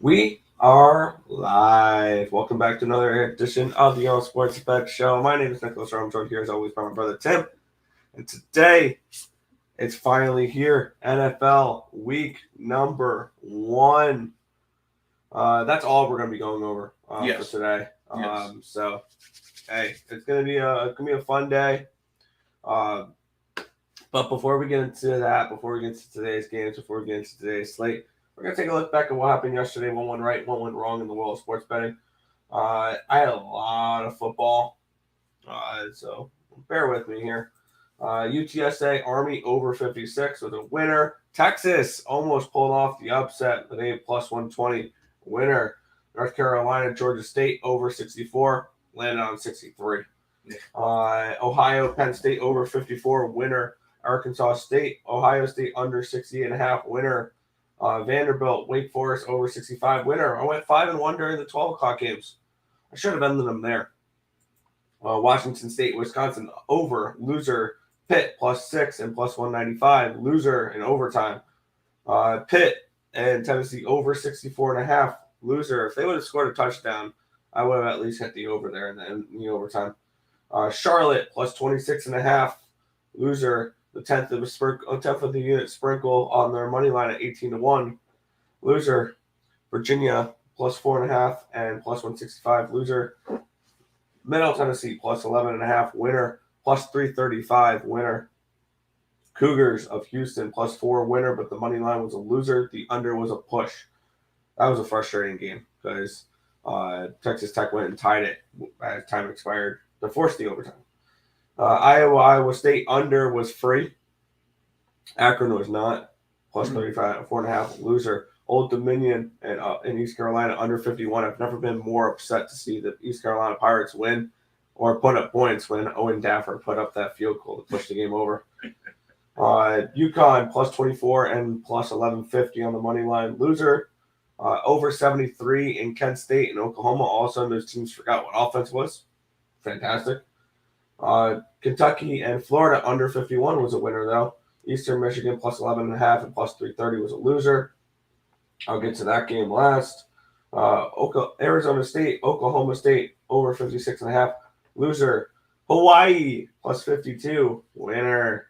We are live. Welcome back to another edition of the Earle Sports Bet Show. My name is Nicholas Earle. I'm joined here as always by my brother Tim. And today, it's finally here. NFL week number 1. That's all we're going to be going over for today. So, hey, it's going to be a fun day. But before we get into that, before we get into today's games, before we get into today's slate, we're going to take a look back at what happened yesterday. One went right, one went wrong in the world of sports betting. I had a lot of football, so bear with me here. UTSA Army over 56 was a winner. Texas almost pulled off the upset with a plus 120 winner. North Carolina Georgia State over 64 landed on 63. Ohio Penn State over 54 winner. Arkansas State Ohio State under 60.5 winner. Vanderbilt Wake Forest over 65 winner. I went 5-1 during the 12 o'clock games. I should have ended them there. Washington State Wisconsin over loser. Pitt plus 6 and plus 195 loser in overtime. Pitt and Tennessee over 64.5 loser. If they would have scored a touchdown, I would have at least hit the over there in the overtime. Charlotte plus 26.5 loser. The 10th of the unit sprinkle on their money line at 18-1 loser. Virginia plus 4.5 and plus 165 loser. Middle Tennessee plus 11.5 winner. Plus 335 winner. Cougars of Houston plus 4 winner, but the money line was a loser. The under was a push. That was a frustrating game because Texas Tech went and tied it as time expired to force the overtime. Iowa State under was free. Akron was not. Plus 35, 4.5 loser. Old Dominion and in East Carolina under 51. I've never been more upset to see the East Carolina Pirates win or put up points when Owen Daffer put up that field goal to push the game over. UConn plus 24 and plus 1150 on the money line loser. Over 73 in Kent State and Oklahoma. All of a sudden, those teams forgot what offense was. Fantastic. Kentucky and Florida under 51 was a winner, though. Eastern Michigan plus 11.5 and plus 330 was a loser. I'll get to that game last. Arizona State, Oklahoma State over 56.5 loser. Hawaii plus 52 winner.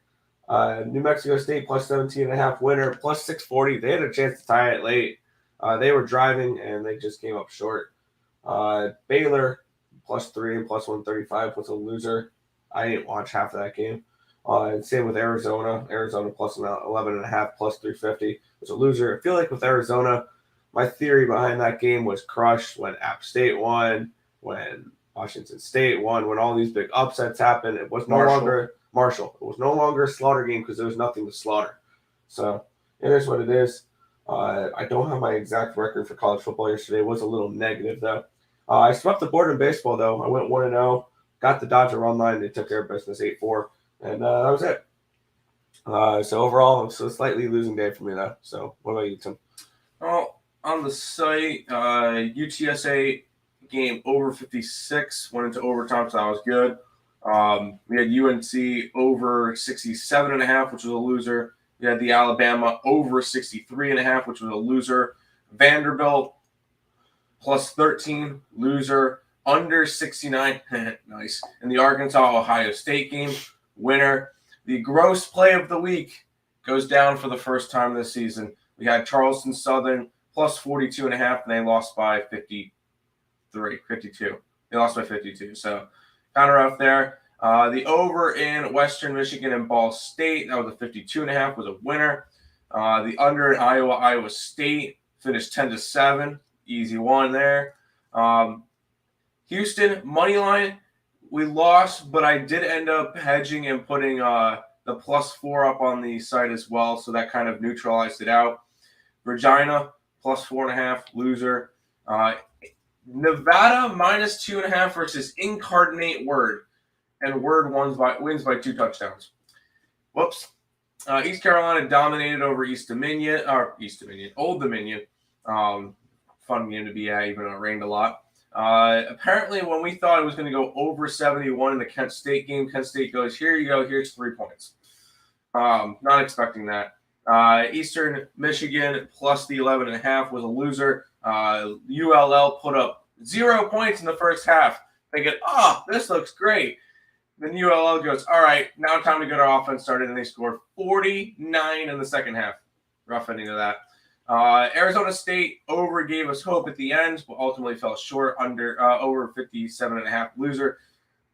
New Mexico State plus 17.5 winner. Plus 640. They had a chance to tie it late. They were driving and they just came up short. Baylor plus 3 and plus 135 was a loser. I didn't watch half of that game. Same with Arizona. Arizona plus 11.5 plus 350 was a loser. I feel like with Arizona, my theory behind that game was crushed when App State won, when Washington State won, when all these big upsets happened. It was no longer Marshall. It was no longer a slaughter game because there was nothing to slaughter. So it is what it is. I don't have my exact record for college football yesterday. It was a little negative, though. I swept the board in baseball, though. I went 1-0. Got the Dodger online. They took care of business 8-4. And that was it. So overall, it's a slightly losing day for me, though. So what about you, Tim? Well, on the site, UTSA game over 56 went into overtime, so that was good. We had UNC over 67.5, which was a loser. We had the Alabama over 63.5, which was a loser. Vanderbilt plus 13, loser. Under 69, nice. And the Arkansas-Ohio State game, winner. The gross play of the week goes down for the first time this season. We had Charleston Southern plus 42.5, and they lost by 52. They lost by 52, so kind of rough there. The over in Western Michigan and Ball State, that was a 52.5, was a winner. The under in Iowa State finished 10-7, easy one there. Houston, money line, we lost, but I did end up hedging and putting the plus 4 up on the site as well, so that kind of neutralized it out. Regina, plus 4.5, loser. Nevada, minus 2.5 versus Incarnate Word, and Word wins by 2 touchdowns. Whoops. East Carolina dominated over Old Dominion. Fun game to be at, even though it rained a lot. Apparently, when we thought it was going to go over 71 in the Kent State game, Kent State goes, here you go, here's 3 points. Not expecting that. Eastern Michigan plus the 11.5 was a loser. ULL put up 0 points in the first half. Thinking, oh, this looks great. Then ULL goes, all right, now time to get our offense started, and they scored 49 in the second half. Rough ending of that. Arizona State over gave us hope at the end, but ultimately fell short under over 57.5 loser.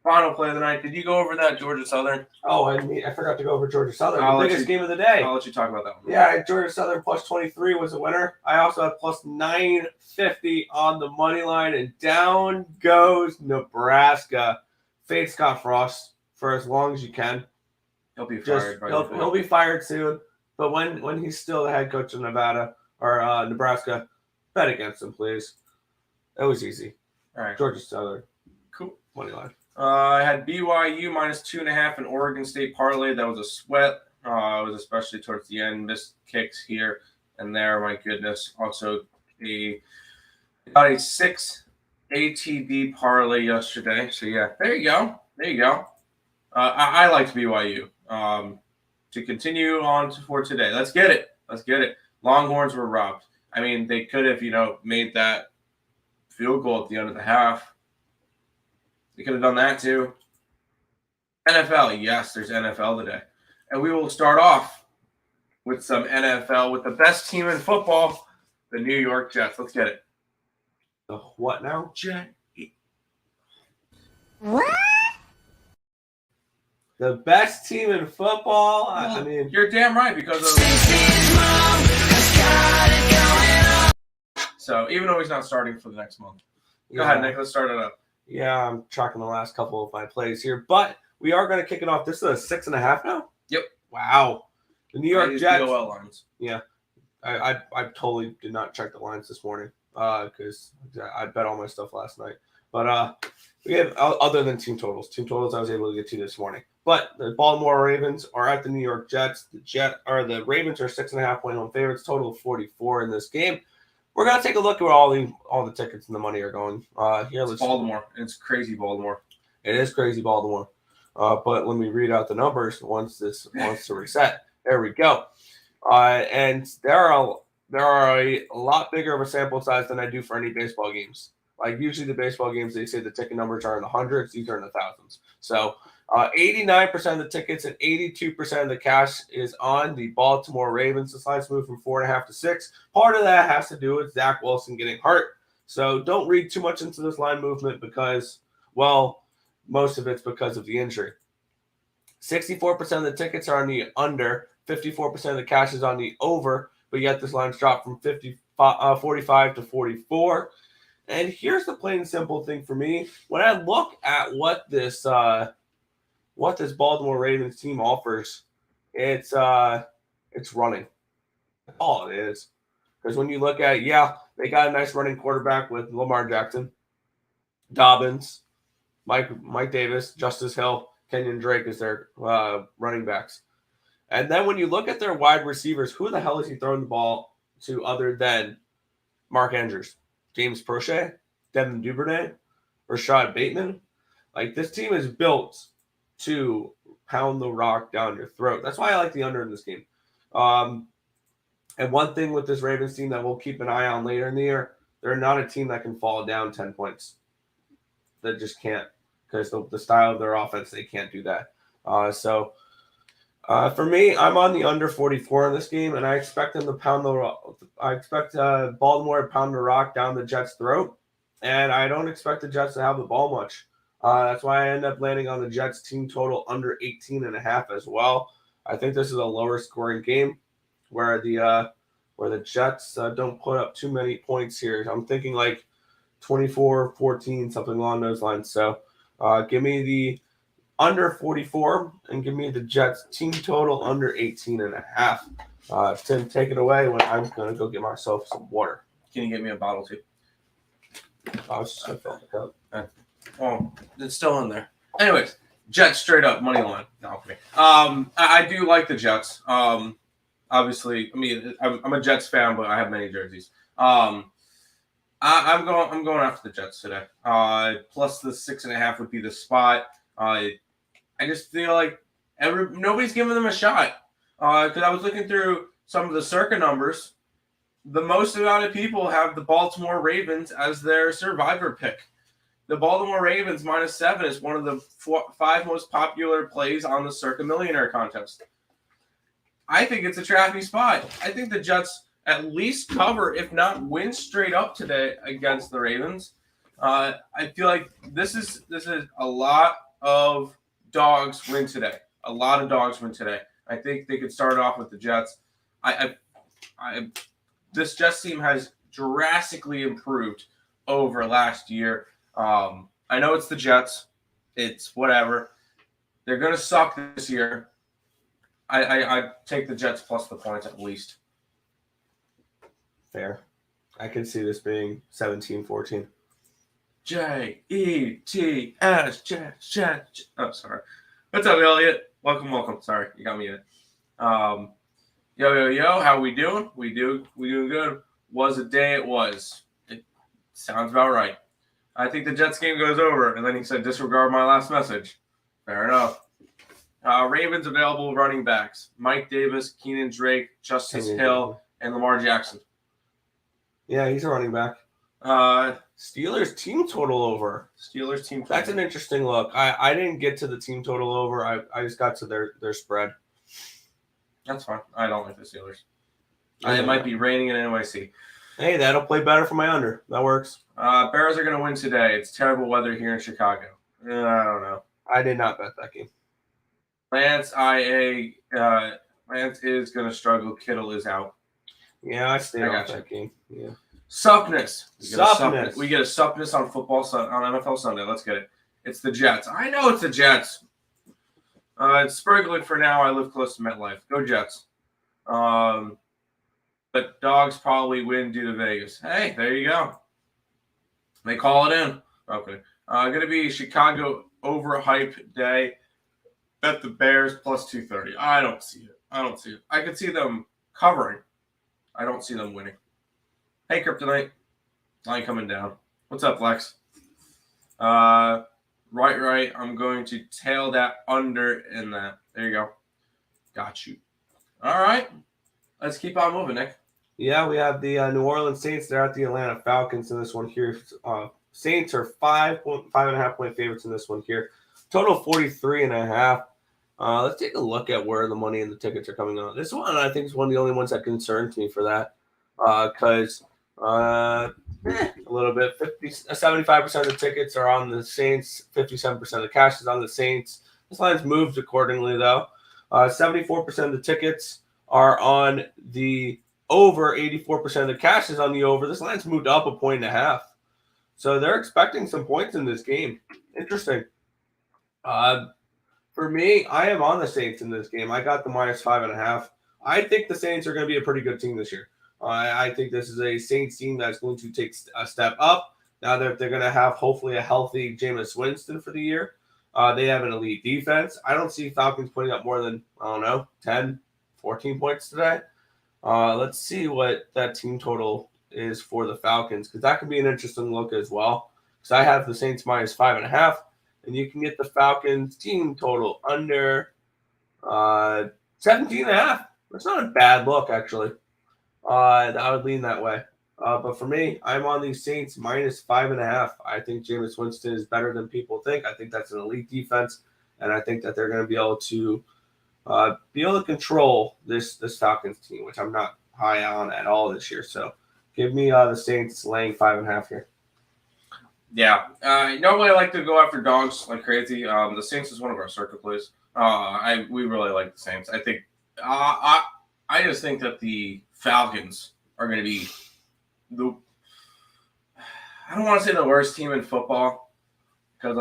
Final play of the night. Did you go over that Georgia Southern? Oh, I forgot to go over Georgia Southern. The biggest game of the day. I'll let you talk about that one. Yeah, Georgia Southern plus 23 was a winner. I also had plus 950 on the money line, and down goes Nebraska. Fade Scott Frost for as long as you can. He'll be fired. He'll be fired soon. But when he's still the head coach of Nevada or Nebraska, bet against him, please. It was easy. All right. Georgia Southern. Cool. Money line. I had BYU minus 2.5 and Oregon State parlay. That was a sweat. It was especially towards the end. Missed kicks here and there. My goodness. Also, got a 6 ATD parlay yesterday. So, yeah, there you go. I liked BYU. To continue on for today. Let's get it. Longhorns were robbed. I mean, they could have, made that field goal at the end of the half. They could have done that too. NFL, yes, there's NFL today. And we will start off with some NFL with the best team in football, the New York Jets. Let's get it. The what now? What? The best team in football? Well, I mean, you're damn right because of. So even though he's not starting for the next month. Go ahead, Nick. Let's start it up. Yeah, I'm tracking the last couple of my plays here, but we are going to kick it off. This is a 6.5 now? Yep. Wow. The New York Jets. DOL lines. Yeah. I totally did not check the lines this morning because I bet all my stuff last night. But we have, other than team totals I was able to get to this morning. But the Baltimore Ravens are at the New York Jets. The Ravens are 6.5 point home favorites, total of 44 in this game. We're gonna take a look at where all the tickets and the money are going. It's Baltimore. It's crazy Baltimore. It is crazy Baltimore. But let me read out the numbers once this wants to reset. There we go. And there are a lot bigger of a sample size than I do for any baseball games. Like usually the baseball games, they say the ticket numbers are in the hundreds. These are in the thousands. So 89% of the tickets and 82% of the cash is on the Baltimore Ravens. The line's moved from 4.5 to 6. Part of that has to do with Zach Wilson getting hurt. So don't read too much into this line movement because, well, most of it's because of the injury. 64% of the tickets are on the under. 54% of the cash is on the over. But yet this line's dropped from 45 to 44. And here's the plain and simple thing for me. When I look at what this Baltimore Ravens team offers, it's running. That's all it is. Because when you look at it, they got a nice running quarterback with Lamar Jackson, Dobbins, Mike Davis, Justice Hill, Kenyon Drake is their running backs. And then when you look at their wide receivers, who the hell is he throwing the ball to other than Mark Andrews, James Prochet, Devin Duvernay, Rashad Bateman? Like, this team is built to pound the rock down your throat. That's why I like the under in this game. And one thing with this Ravens team that we'll keep an eye on later in the year, they're not a team that can fall down 10 points. They just can't because the style of their offense, they can't do that. So for me, I'm on the under 44 in this game, and I expect them to pound the rock. I expect Baltimore to pound the rock down the Jets' throat, and I don't expect the Jets to have the ball much. That's why I end up landing on the Jets team total under 18.5 as well. I think this is a lower scoring game where the Jets don't put up too many points here. I'm thinking like 24-14, something along those lines. So give me the under 44 and give me the Jets team total under 18.5. Tim, take it away when I'm going to go get myself some water. Can you get me a bottle too? I was just going to fill the cup. Oh, it's still in there. Anyways, Jets straight up money line. No, okay. I do like the Jets. Obviously, I mean, I'm a Jets fan, but I have many jerseys. I'm going after the Jets today. Plus the 6.5 would be the spot. I just feel like nobody's giving them a shot. Because I was looking through some of the circa numbers, the most amount of people have the Baltimore Ravens as their survivor pick. The Baltimore Ravens -7 is one of the 5 most popular plays on the Circa Millionaire contest. I think it's a trapy spot. I think the Jets at least cover, if not win straight up today against the Ravens. I feel like this is a lot of dogs win today. A lot of dogs win today. I think they could start off with the Jets. This Jets team has drastically improved over last year. I know it's the Jets. It's whatever. They're going to suck this year. I take the Jets plus the points at least. Fair. I can see this being 17-14. Jets. Jets. Oh, sorry. What's up, Elliot? Welcome. Sorry, you got me in. Yo. How we doing? We doing good. Was a day it was. It sounds about right. I think the Jets game goes over, and then he said, disregard my last message. Fair enough. Ravens available running backs: Mike Davis, Keenan Drake, Justice Hill, and Lamar Jackson. Yeah, he's a running back. Steelers team total over. That's an interesting look. I didn't get to the team total over. I just got to their spread. That's fine. I don't like the Steelers. It might be raining in NYC. Hey, that'll play better for my under. That works. Bears are going to win today. It's terrible weather here in Chicago. I don't know. I did not bet that game. Lance is going to struggle. Kittle is out. Yeah, I stayed off that game. Yeah. Suppness. Suppness. We get a suppness on NFL Sunday. Let's get it. It's the Jets. I know it's the Jets. It's sprinkling for now. I live close to MetLife. Go Jets. But dogs probably win due to Vegas. Hey, there you go. They call it in. Okay. Going to be Chicago overhype day. Bet the Bears plus 230. I don't see it. I could see them covering. I don't see them winning. Hey, Kryptonite. Line coming down. What's up, Lex? Right. I'm going to tail that under in that. There you go. Got you. All right. Let's keep on moving, Nick. Yeah, we have the New Orleans Saints. They're at the Atlanta Falcons in this one here. Saints are 5.5 point favorites in this one here. Total 43.5. Let's take a look at where the money and the tickets are coming on. This one, I think, is one of the only ones that concerns me for that. Because a little bit, 75% of the tickets are on the Saints. 57% of the cash is on the Saints. This line's moved accordingly, though. 74% of the tickets are on the over. 84% of the cash is on the over. This line's moved up 1.5 points. So they're expecting some points in this game. Interesting. For me, I am on the Saints in this game. I got the -5.5. I think the Saints are going to be a pretty good team this year. I think this is a Saints team that's going to take a step up. Now that they're going to have hopefully a healthy Jameis Winston for the year. They have an elite defense. I don't see Falcons putting up more than, 10, 14 points today. Let's see what that team total is for the Falcons, because that could be an interesting look as well. Because I have the Saints -5.5, and you can get the Falcons team total under 17.5. That's not a bad look, actually. I would lean that way. But for me, I'm on these Saints -5.5. I think Jameis Winston is better than people think. I think that's an elite defense, and I think that they're going to be able to control this Falcons team, which I'm not high on at all this year. So give me the Saints laying 5.5 here. Yeah. Normally I like to go after dogs like crazy. The Saints is one of our circuit plays. We really like the Saints. I think I just think that the Falcons are going to be I don't want to say the worst team in football, because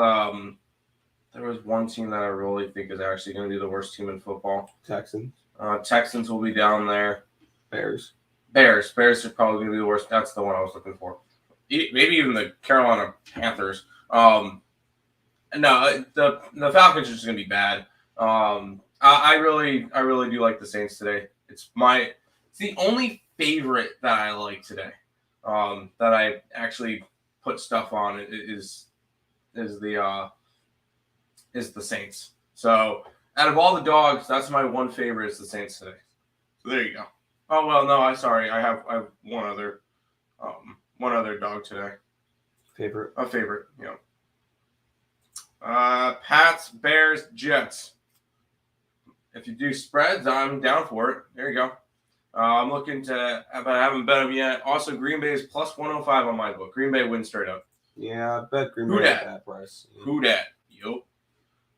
there was one team that I really think is actually going to be the worst team in football. Texans. Texans will be down there. Bears are probably going to be the worst. That's the one I was looking for. Maybe even the Carolina Panthers. No, the Falcons are just going to be bad. I really do like the Saints today. It's the only favorite that I like today. That I actually put stuff on is the Saints. So out of all the dogs, that's my one favorite is the Saints today. So there you go. Oh well, no, I'm sorry. I have one other dog today. Favorite? A favorite, yeah. Pats, Bears, Jets. If you do spreads, I'm down for it. There you go. I'm looking to, but I haven't bet them yet. Also, Green Bay is plus 105 on my book. Green Bay wins straight up. Yeah, I bet Green Who Bay dat? at that price. Who dat? Yo.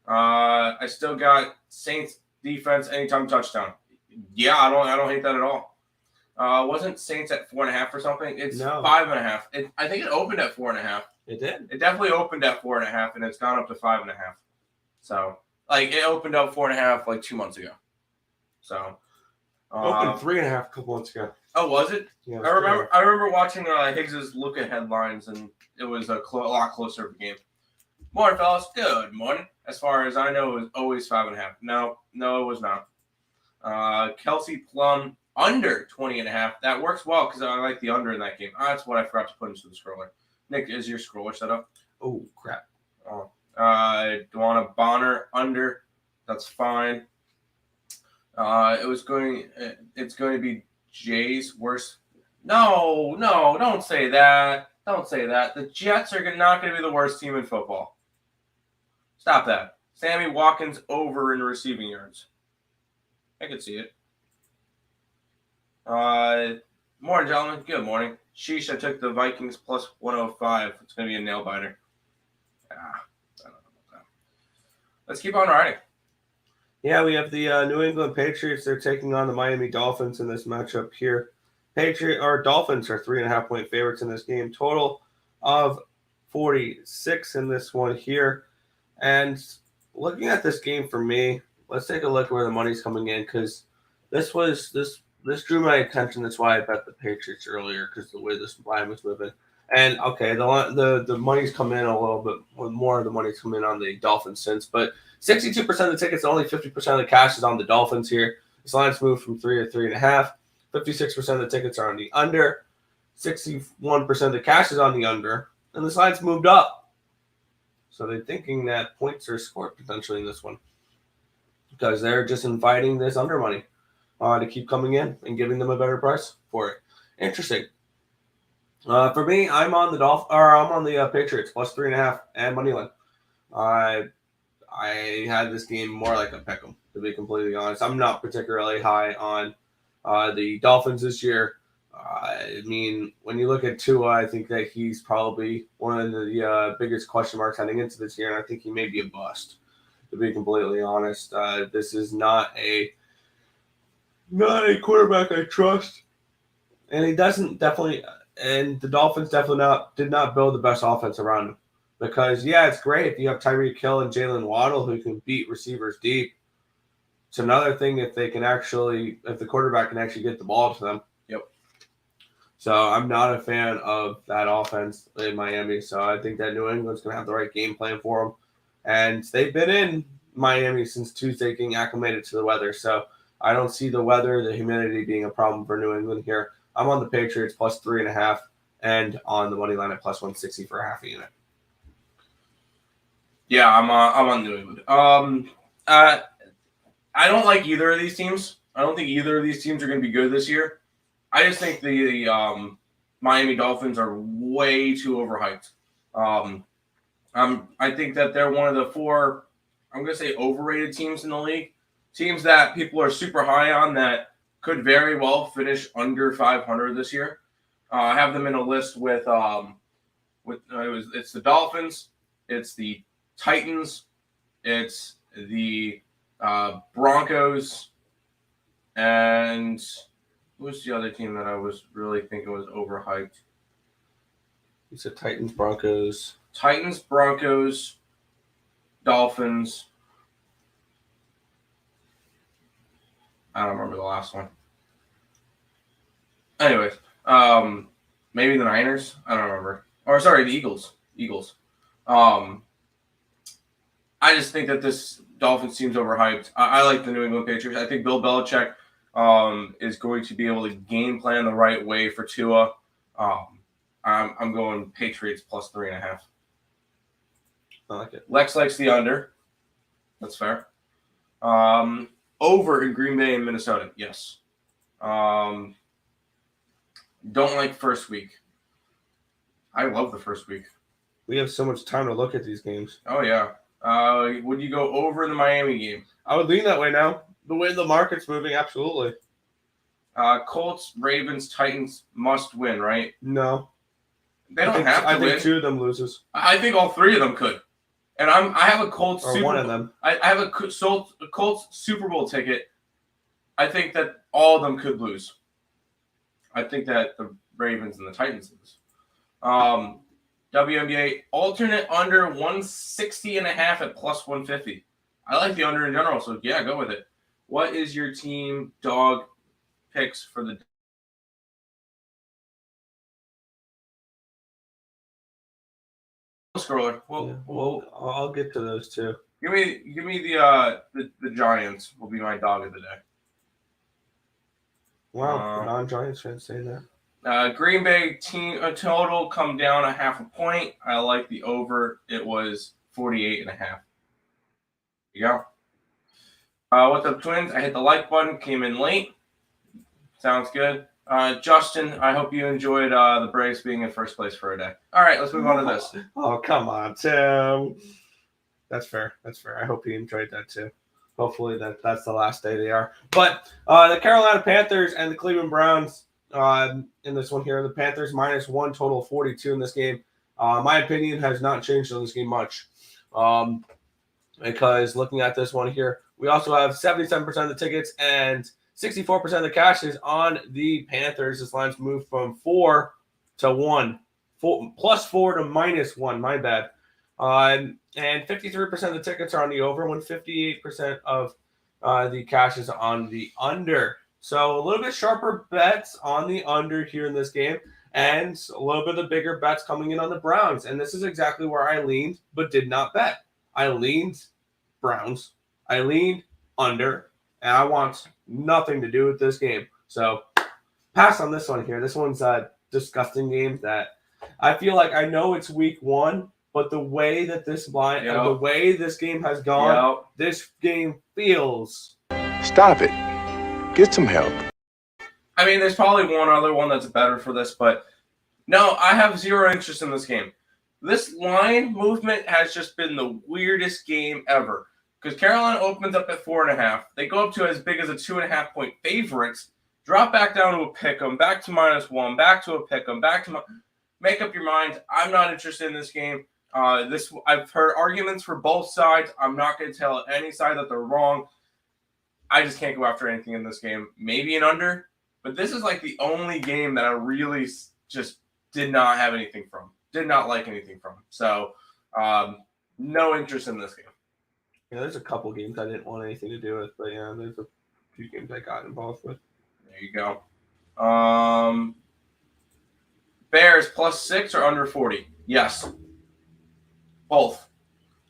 I still got Saints defense anytime touchdown. Yeah, I don't hate that at all. Wasn't Saints at 4.5 or something? It's No. 5.5. I think it opened at 4.5. It did. It definitely opened at 4.5, and it's gone up to 5.5. So, like, it opened up 4.5 like 2 months ago. So, Opened 3.5 a couple months ago. Oh, was it? Yeah, I remember watching Higgs's look at headlines, and it was a lot closer of a game. Morning, fellas. Good morning. As far as I know, it was always 5.5. No, it was not. Kelsey Plum under 20.5. That works well because I like the under in that game. That's what I forgot to put into the scroller. Nick, is your scroller set up? Oh, crap. Oh. Duana Bonner under. That's fine. It's going to be Jay's worst. No, don't say that. Don't say that. The Jets are not going to be the worst team in football. Stop that. Sammy Watkins over in receiving yards. I can see it. Morning, gentlemen. Good morning. Sheesh, I took the Vikings plus 105. It's going to be a nail biter. I don't know about that. Let's keep on riding. Yeah, we have the New England Patriots. They're taking on the Miami Dolphins in this matchup here. Dolphins are 3.5-point favorites in this game. Total of 46 in this one here. And looking at this game for me, let's take a look where the money's coming in because this drew my attention. That's why I bet the Patriots earlier because the way this line was moving. And okay, the money's come in a little bit more. The money's come in on the Dolphins since, but 62% of the tickets, only 50% of the cash is on the Dolphins here. This line's moved from 3 to 3.5. 56% of the tickets are on the under. 61% of the cash is on the under, and this line's moved up. So they're thinking that points are scored potentially in this one because they're just inviting this under money to keep coming in and giving them a better price for it. Interesting. For me, I'm on the Patriots plus 3.5 and money line. I had this game more like a pick'em, to be completely honest. I'm not particularly high on the Dolphins this year. I mean, when you look at Tua, I think that he's probably one of the biggest question marks heading into this year, and I think he may be a bust, to be completely honest. This is not a quarterback I trust, and he doesn't definitely. And the Dolphins definitely did not build the best offense around him. Because, yeah, it's great if you have Tyreek Hill and Jalen Waddle who can beat receivers deep. It's another thing if the quarterback can actually get the ball to them. Yep. So I'm not a fan of that offense in Miami. So I think that New England's going to have the right game plan for them. And they've been in Miami since Tuesday getting acclimated to the weather. So I don't see the weather, the humidity being a problem for New England here. I'm on the Patriots plus 3.5 and on the money line at plus 160 for a half a unit. Yeah, I'm on New England. I don't like either of these teams. I don't think either of these teams are going to be good this year. I just think the Miami Dolphins are way too overhyped. I think that they're one of the 4, I'm going to say, overrated teams in the league. Teams that people are super high on that could very well finish under 500 this year. I have them in a list with it's the Dolphins, it's the Titans, it's the Broncos, and who's the other team that I was really thinking was overhyped? You said Titans, Broncos, Dolphins. I don't remember the last one. Anyways, maybe the Niners. I don't remember. Or sorry, the Eagles. I just think that this Dolphins team's overhyped. I like the New England Patriots. I think Bill Belichick is going to be able to game plan the right way for Tua. I'm going Patriots plus 3.5. I like it. Lex likes the under. That's fair. Over in Green Bay and Minnesota. Yes. Don't like first week. I love the first week. We have so much time to look at these games. Oh, yeah. Would you go over the Miami game? I would lean that way now. The way the market's moving, absolutely. Colts, Ravens, Titans must win, right? No. They don't have to win. I think 2 of them loses. I think all 3 of them could. And I have a Colts or Super one Bowl. of them. I have a Colts Super Bowl ticket. I think that all of them could lose. I think that the Ravens and the Titans lose. WNBA alternate under 160.5 at plus 150. I like the under in general, so yeah, go with it. What is your team dog picks for the scroller? I'll get to those too. Give me the Giants will be my dog of the day. Wow, non-Giants fans saying that. Green Bay team total come down 0.5 point. I like the over. It was 48.5. There you go. With the Twins, I hit the like button. Came in late. Sounds good. Justin, I hope you enjoyed the Braves being in first place for a day. All right, let's move on to this. Oh, come on, Tim. That's fair. I hope you enjoyed that too. Hopefully that's the last day they are. But the Carolina Panthers and the Cleveland Browns in this one here. The Panthers -1, total of 42 in this game. My opinion has not changed on this game much. Because looking at this one here, we also have 77% of the tickets and 64% of the cash is on the Panthers. This line's moved from 4 to 1. +4 to -1, my bad. And 53% of the tickets are on the over, when 58% of the cash is on the under. So a little bit sharper bets on the under here in this game, and a little bit of the bigger bets coming in on the Browns. And this is exactly where I leaned, but did not bet. I leaned Browns. I leaned under, and I want nothing to do with this game. So pass on this one here. This one's a disgusting game that I feel like I know it's week 1, but the way that this line, the way this game has gone, this game feels. Stop it. Get some help. I mean, there's probably one other one that's better for this, but no, I have zero interest in this game. This line movement has just been the weirdest game ever. Because Carolina opens up at 4.5. They go up to as big as a 2.5 point favorites, drop back down to a pick 'em, back to -1, back to a pick 'em, make up your mind. I'm not interested in this game. I've heard arguments for both sides. I'm not going to tell any side that they're wrong. I just can't go after anything in this game. Maybe an under, but this is like the only game that I really just did not have anything from. Did not like anything from. So, no interest in this game. Yeah, there's a couple games I didn't want anything to do with, but yeah, there's a few games I got involved with. There you go. Bears +6 or under 40? Yes. Both.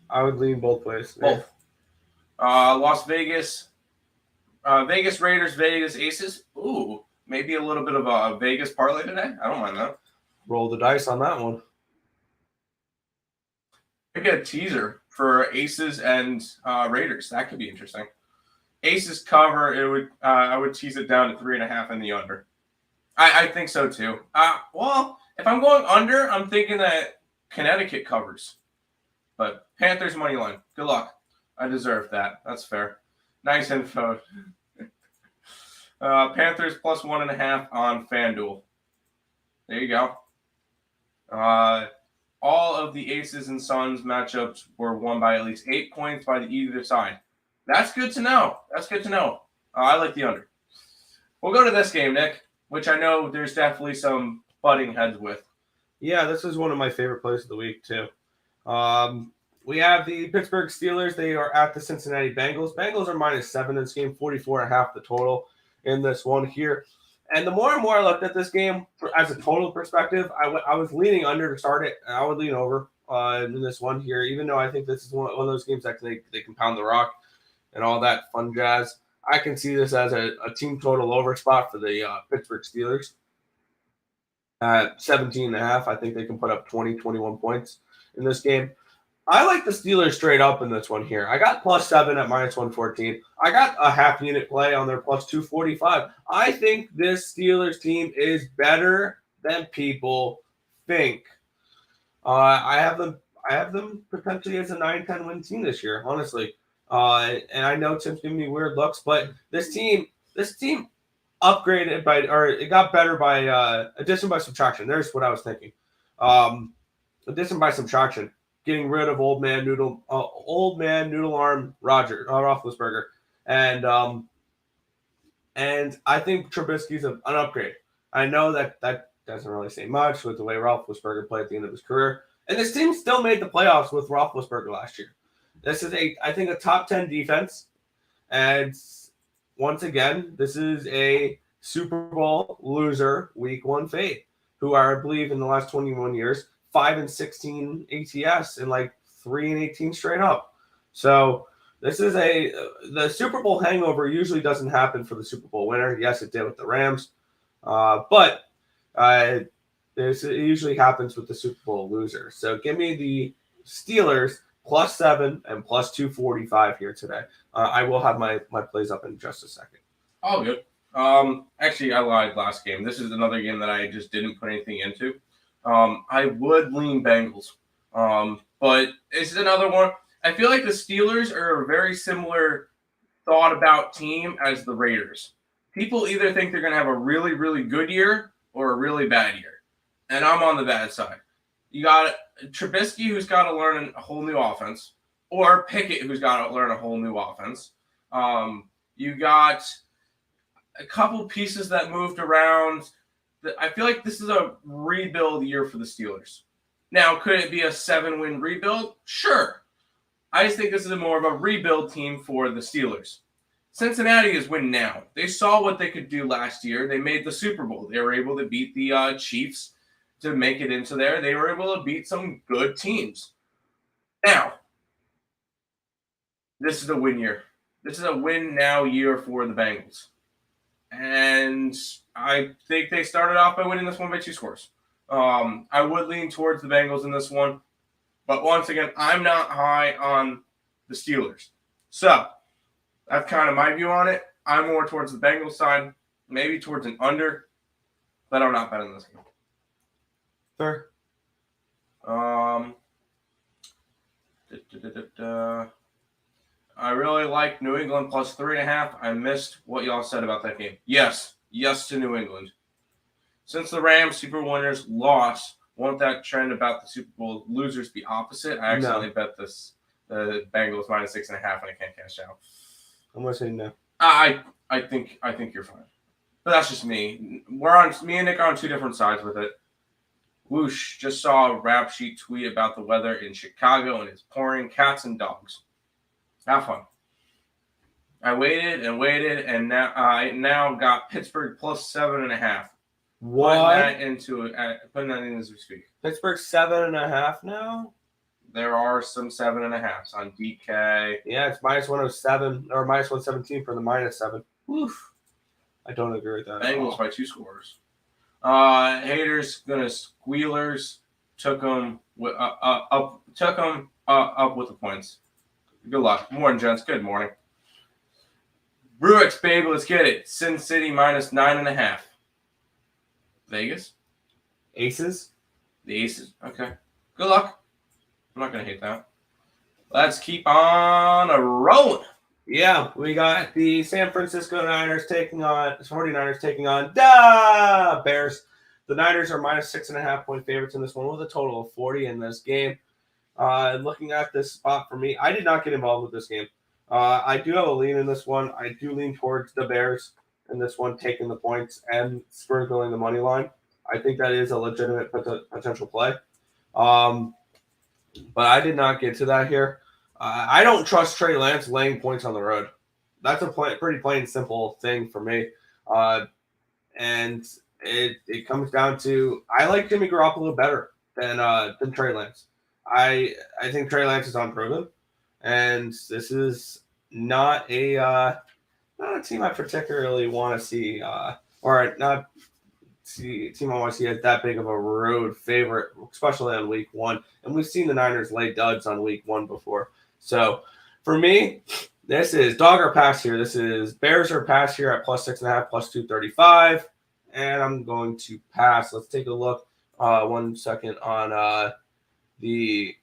I would lean both ways. Both. Las Vegas. Vegas Raiders, Vegas Aces. Ooh, maybe a little bit of a Vegas parlay today. I don't mind that. Roll the dice on that one. Maybe a teaser for Aces and Raiders. That could be interesting. Aces cover. It would. I would tease it down to 3.5 in the under. I think so too. Well, if I'm going under, I'm thinking that Connecticut covers. But Panthers money line. Good luck. I deserve that. That's fair. Nice info. Panthers +1.5 on FanDuel. There you go. All of the Aces and Suns matchups were won by at least 8 points by either side. That's good to know. I like the under. We'll go to this game, Nick, which I know there's definitely some butting heads with. Yeah, this is one of my favorite plays of the week, too. We have the Pittsburgh Steelers. They are at the Cincinnati Bengals. Bengals are -7 in this game, 44.5 the total in this one here. And the more and more I looked at this game as a total perspective, I was leaning under to start it, and I would lean over in this one here, even though I think this is one of those games that they can pound the rock and all that fun jazz. I can see this as a team total over spot for the Pittsburgh Steelers. At 17.5, I think they can put up 20, 21 points in this game. I like the Steelers straight up in this one here. I got +7 at -114. I got a half unit play on their +245. I think this Steelers team is better than people think. I have them potentially as a 9-10 win team this year, honestly. And I know Tim's giving me weird looks, but this team upgraded it got better by addition by subtraction. There's what I was thinking. Addition by subtraction. Getting rid of old man noodle arm Roethlisberger, and I think Trubisky's an upgrade. I know that doesn't really say much with the way Roethlisberger played at the end of his career, and this team still made the playoffs with Roethlisberger last year. This is I think a top 10 defense, and once again, this is a Super Bowl loser Week 1 fate, who I believe in the last 21 years. 5-16 ATS and like 3-18 straight up. So this is the Super Bowl hangover usually doesn't happen for the Super Bowl winner. Yes, it did with the Rams, but it usually happens with the Super Bowl loser. So give me the Steelers +7 and +245 here today. I will have my plays up in just a second. Oh, good. Actually, I lied last game. This is another game that I just didn't put anything into. I would lean Bengals, but it's another one. I feel like the Steelers are a very similar thought about team as the Raiders. People either think they're going to have a really, really good year or a really bad year, and I'm on the bad side. You got Trubisky, who's got to learn a whole new offense, or Pickett, who's got to learn a whole new offense. You got a couple pieces that moved around. I feel like this is a rebuild year for the Steelers. Now, could it be a 7-win rebuild? Sure. I just think this is more of a rebuild team for the Steelers. Cincinnati is win now. They saw what they could do last year. They made the Super Bowl. They were able to beat the Chiefs to make it into there. They were able to beat some good teams. Now, this is a win year. This is a win now year for the Bengals. And I think they started off by winning this one by 2 scores. I would lean towards the Bengals in this one. But once again, I'm not high on the Steelers. So that's kind of my view on it. I'm more towards the Bengals side, maybe towards an under, but I'm not betting this game. Fair. I really like New England +3.5. I missed what y'all said about that game. Yes to New England. Since the Rams Super Bowl winners lost, won't that trend about the Super Bowl losers be opposite? I accidentally bet the Bengals -6.5 and I can't cash out. I'm gonna say no. I think you're fine, but that's just me. Me and Nick are on 2 different sides with it. Whoosh! Just saw a rap sheet tweet about the weather in Chicago and it's pouring cats and dogs. Have fun. I waited and now I got Pittsburgh +7.5. What? Putting that in as we speak. Pittsburgh 7.5 now. There are some 7.5s on DK. Yeah, it's -107 or -117 for the -7. Oof. I don't agree with that. Bengals by 2 scores. Haters gonna squealers took them up with the points. Good luck. Morning, gents. Good morning. Bruix, baby, let's get it. Sin City -9.5. Vegas? Aces? The Aces. Okay. Good luck. I'm not going to hate that. Let's keep on rolling. Yeah, we got the San Francisco 49ers taking on the Bears. The Niners are -6.5 point favorites in this one with a total of 40 in this game. Looking at this spot for me, I did not get involved with this game. I do have a lean in this one. I do lean towards the Bears in this one, taking the points and sprinkling the money line. I think that is a legitimate potential play. But I did not get to that here. I don't trust Trey Lance laying points on the road. That's a pretty plain simple thing for me. And it comes down to I like Jimmy Garoppolo better than Trey Lance. I think Trey Lance is unproven, and this is not a team I particularly want to see, or not team I want to see as that big of a road favorite, especially on week 1. And we've seen the Niners lay duds on week 1 before. So for me, this is dog or pass here. This is Bears or pass here at +6.5, +235. And I'm going to pass. Let's take a look 1 second on where the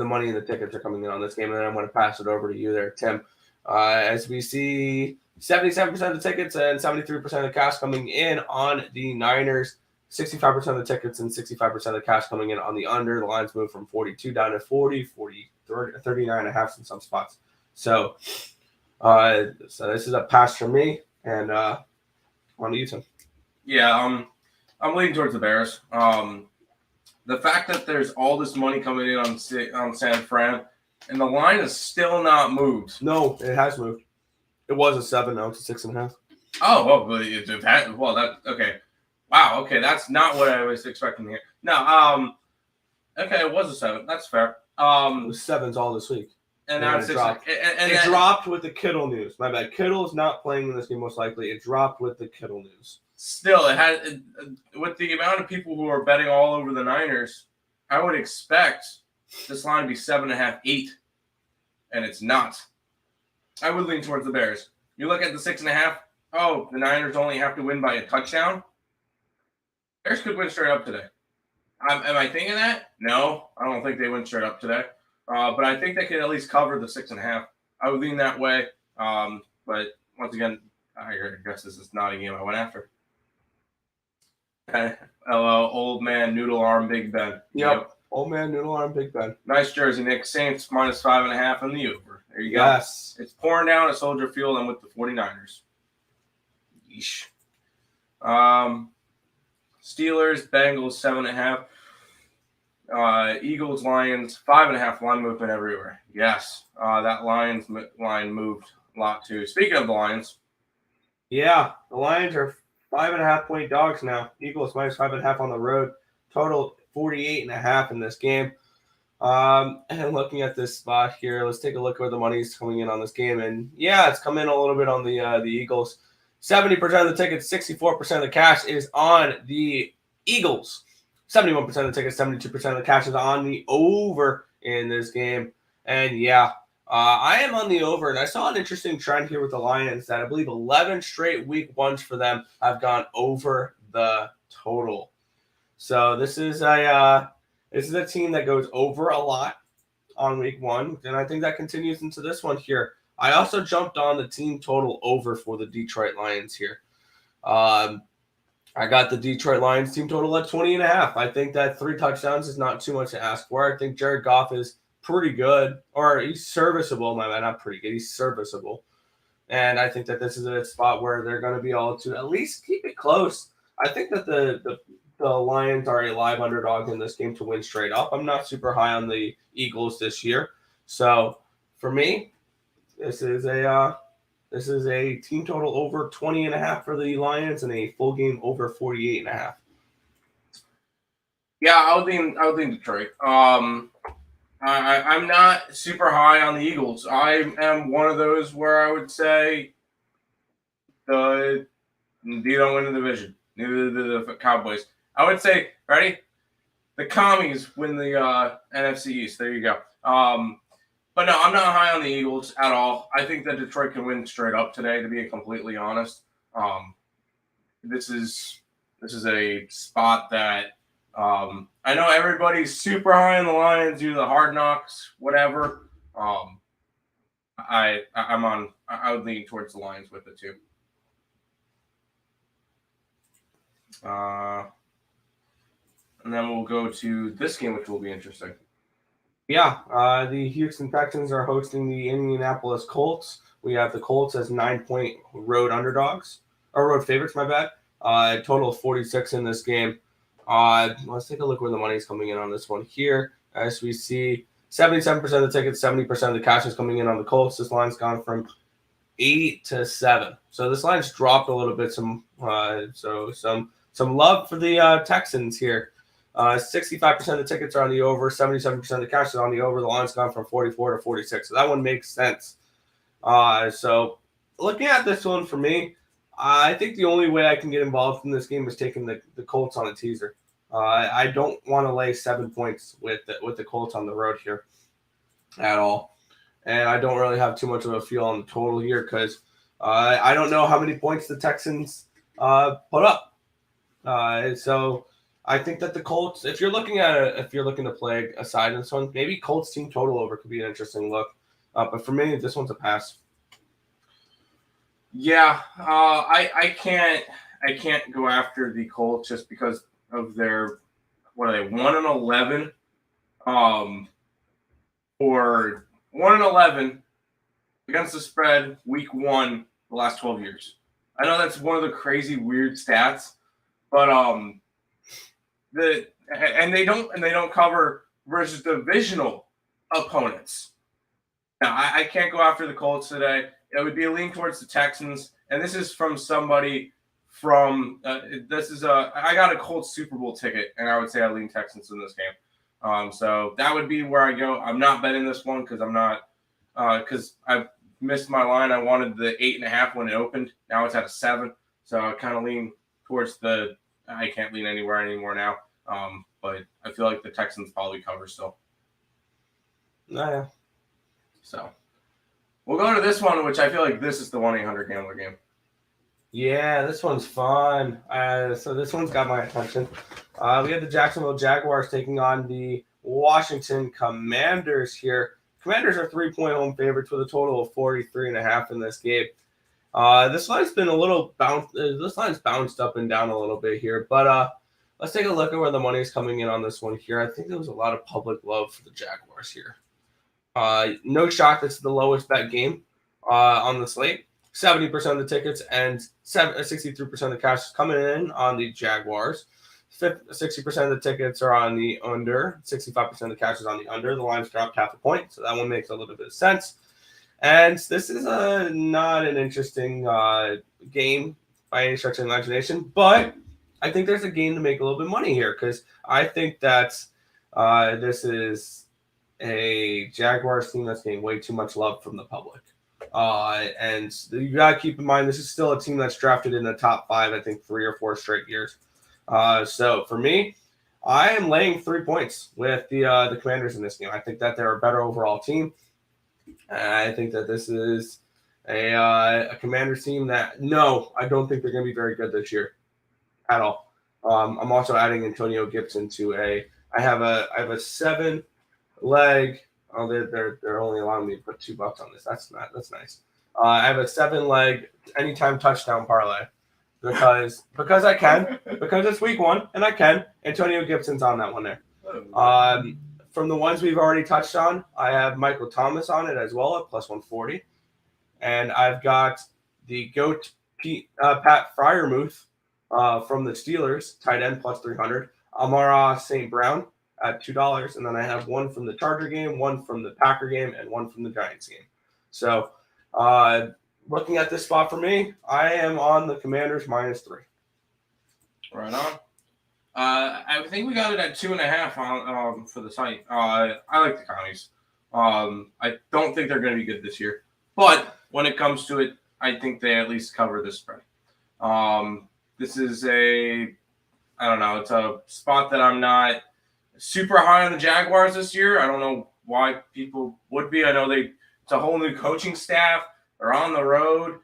money and the tickets are coming in on this game. And then I'm going to pass it over to you there, Tim. As we see 77% of the tickets and 73% of the cash coming in on the Niners, 65% of the tickets and 65% of the cash coming in on the under. The lines moved from 42 down to 40, 39.5 in some spots. So this is a pass for me, and on to you, Tim. Yeah, I'm leaning towards the Bears. The fact that there's all this money coming in on San Fran, and the line is still not moved. No, it has moved. It was a 7, now it's a 6.5. Oh, well, okay. Wow, okay, that's not what I was expecting here. No, okay, it was a 7. That's fair. It was 7s all this week. And now it's 6. Dropped. It dropped with the Kittle news. My bad. Kittle is not playing in this game most likely. It dropped with the Kittle news. Still, with the amount of people who are betting all over the Niners, I would expect this line to be 7.5, 8, and it's not. I would lean towards the Bears. You look at the 6.5. Oh, the Niners only have to win by a touchdown. Bears could win straight up today. Am I thinking that? No, I don't think they win straight up today. But I think they could at least cover the 6.5. I would lean that way. But once again, I guess this is not a game I went after. Hello, old man, noodle arm, Big Ben. Yep. Old man, noodle arm, Big Ben. Nice jersey, Nick. Saints -5.5 in the over. There you go. Yes. It's pouring down at Soldier Field and with the 49ers. Yeesh. Steelers, Bengals, 7.5. Eagles, Lions, 5.5. Line movement everywhere. Yes. That Lions line moved a lot too. Speaking of the Lions. Yeah, the Lions are 5.5-point dogs now. Eagles -5.5 on the road. Total 48.5 in this game. And looking at this spot here, let's take a look where the money's coming in on this game. And yeah, it's come in a little bit on the Eagles. 70% of the tickets, 64% of the cash is on the Eagles. 71% of the tickets, 72% of the cash is on the over in this game. And yeah, I am on the over. And I saw an interesting trend here with the Lions that I believe 11 straight week 1s for them have gone over the total. So this is a team that goes over a lot on week 1. And I think that continues into this one here. I also jumped on the team total over for the Detroit Lions here. I got the Detroit Lions team total at 20.5. I think that 3 touchdowns is not too much to ask for. I think Jared Goff is pretty good, or he's serviceable. My bad, not pretty good. He's serviceable. And I think that this is a spot where they're going to be able to at least keep it close. I think that the Lions are a live underdog in this game to win straight up. I'm not super high on the Eagles this year. So for me, this is a team total over 20.5 for the Lions and a full game over 48.5. Yeah, I would lean Detroit. I'm not super high on the Eagles. I am one of those where I would say they don't win the division. Neither do the Cowboys. I would say, ready? The Commies win the NFC East. There you go. But no, I'm not high on the Eagles at all. I think that Detroit can win straight up today, to be completely honest. This is a spot that I know everybody's super high on the Lions due to the Hard Knocks, whatever. I would lean towards the Lions with it too. And then we'll go to this game, which will be interesting. Yeah, the Houston Texans are hosting the Indianapolis Colts. We have the Colts as 9-point road underdogs, or road favorites, my bad. Total of 46 in this game. Let's take a look where the money's coming in on this one here. As we see, 77% of the tickets, 70% of the cash is coming in on the Colts. This line's gone from 8 to 7. So this line's dropped a little bit. Some love for the Texans here. 65% of the tickets are on the over, 77% of the cash is on the over. The line's gone from 44 to 46. So that one makes sense. So looking at this one for me, I think the only way I can get involved in this game is taking the Colts on a teaser. I don't want to lay 7 points with the Colts on the road here at all. And I don't really have too much of a feel on the total here because I don't know how many points the Texans put up. So I think that the Colts, if you're looking to play a side in this one, maybe Colts team total over could be an interesting look. But for me, this one's a pass. Yeah, I can't go after the Colts just because of their, what are they, 1-11, or 1-11 against the spread week 1 the last 12 years. I know that's one of the crazy weird stats, but they don't cover versus divisional opponents. Now I can't go after the Colts today. It would be a lean towards the Texans, and this is from somebody from I got a Colts Super Bowl ticket, and I would say I lean Texans in this game. So that would be where I go. I'm not betting this one because I've missed my line. I wanted the 8.5 when it opened. Now it's at a 7, so I kind of lean towards I can't lean anywhere anymore now. But I feel like the Texans probably cover still. Yeah. So we'll go to this one, which I feel like this is the 1-800-GAMBLER game. Yeah, this one's fun. So this one's got my attention. We have the Jacksonville Jaguars taking on the Washington Commanders here. Commanders are 3-point home favorites with a total of 43.5 in this game. This line's been a little this line's bounced up and down a little bit here, but let's take a look at where the money's coming in on this one here. I think there was a lot of public love for the Jaguars here. No shock, this is the lowest bet game on the slate. 70% of the tickets and 63% of the cash is coming in on the Jaguars. 60% of the tickets are on the under. 65% of the cash is on the under. The line's dropped half a point, so that one makes a little bit of sense. And this is not an interesting game by any stretch of the imagination, but I think there's a game to make a little bit of money here because I think that this is a Jaguars team that's getting way too much love from the public. And you got to keep in mind, this is still a team that's drafted in the top 5, I think 3 or 4 straight years. So for me, I am laying 3 points with the Commanders in this game. I think that they're a better overall team. And I think that this is a Commanders team that, no, I don't think they're going to be very good this year at all. I'm also adding Antonio Gibson to I have a 7-leg. Oh, they're only allowing me to put $2 on this. That's nice. I have a 7-leg anytime touchdown parlay because I can, because it's week 1 and I can. Antonio Gibson's on that one there. From the ones we've already touched on, I have Michael Thomas on it as well at plus 140, and I've got the GOAT Pat Freiermuth from the Steelers tight end plus 300. Amara St. Brown at $2, and then I have one from the Charger game, one from the Packer game, and one from the Giants game. So, looking at this spot for me, I am on the Commanders -3. Right on. I think we got it at 2.5 on for the site. I like the Commies. I don't think they're going to be good this year, but when it comes to it, I think they at least cover the spread. This is I don't know, it's a spot that I'm not super high on the Jaguars this year. I don't know why people would be. I know it's a whole new coaching staff. They're on the road.